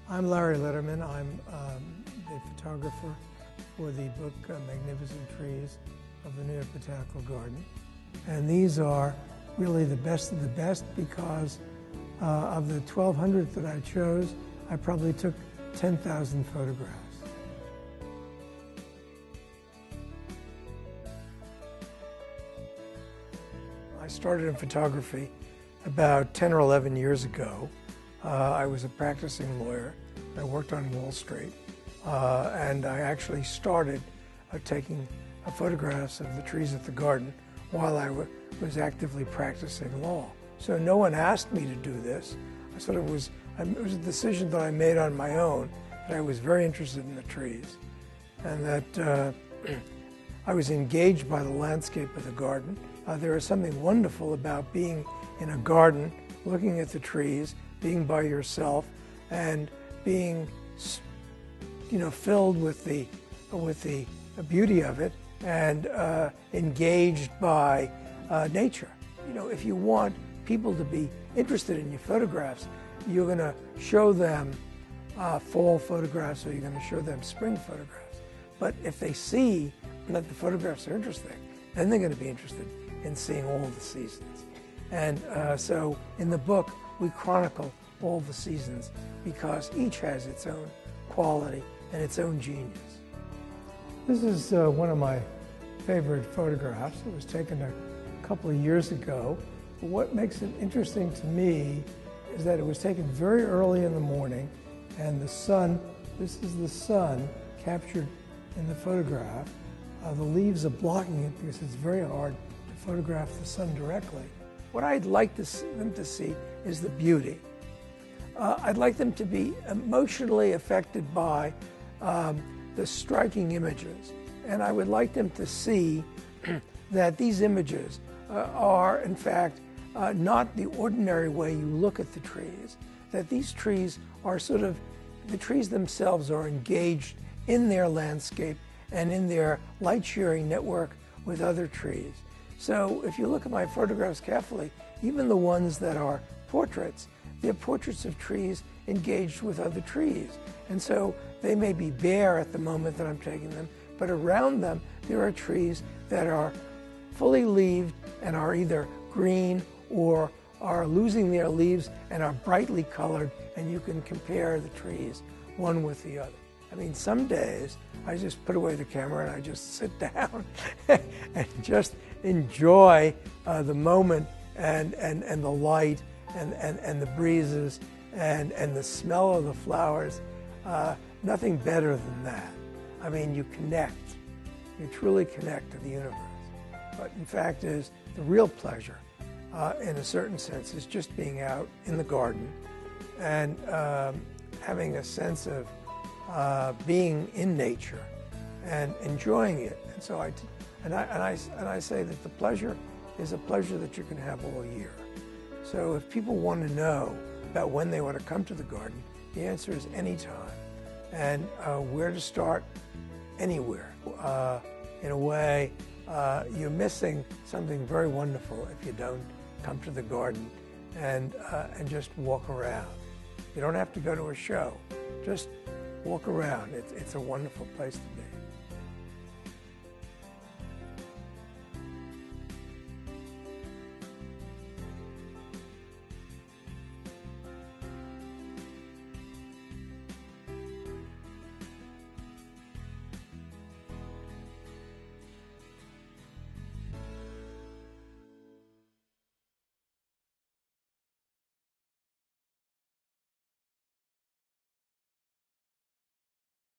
I'm Larry Lederman. I'm the photographer for the book Magnificent Trees of the New York Botanical Garden. And these are really the best of the best because of the 1,200 that I chose, I probably took 10,000 photographs. I started in photography about 10 or 11 years ago. I was a practicing lawyer. I worked on Wall Street, and I actually started taking photographs of the trees at the garden while I was actively practicing law. So no one asked me to do this. It was a decision that I made on my own, that I was very interested in the trees, and that I was engaged by the landscape of the garden. There is something wonderful about being in a garden, looking at the trees, being by yourself, and being, filled with the beauty of it, and engaged by nature. If you want people to be interested in your photographs, you're going to show them fall photographs, or you're going to show them spring photographs. But if they see that the photographs are interesting, then they're going to be interested in seeing all the seasons. And so in the book, we chronicle all the seasons because each has its own quality and its own genius. This is one of my favorite photographs. It was taken a couple of years ago. But what makes it interesting to me is that it was taken very early in the morning, and the sun, this is the sun captured in the photograph. The leaves are blocking it because it's very hard to photograph the sun directly. What I'd like them to see is the beauty. I'd like them to be emotionally affected by the striking images. And I would like them to see that these images are, in fact, not the ordinary way you look at the trees. That these trees are the trees themselves are engaged in their landscape and in their light-sharing network with other trees. So if you look at my photographs carefully, even the ones that are portraits, they're portraits of trees engaged with other trees. And so they may be bare at the moment that I'm taking them, but around them there are trees that are fully leaved and are either green or are losing their leaves and are brightly colored, and you can compare the trees one with the other. I mean, some days I just put away the camera and I just sit down and just enjoy the moment and the light and the breezes and the smell of the flowers. Nothing better than that. I mean, you truly connect to the universe. But in fact is the real pleasure, in a certain sense, is just being out in the garden and having a sense of being in nature and enjoying it. And so I say that the pleasure is a pleasure that you can have all year. So if people want to know about when they want to come to the garden, the answer is anytime. And where to start? Anywhere. In a way, you're missing something very wonderful if you don't come to the garden and just walk around. You don't have to go to a show. Just walk around. It's a wonderful place to be.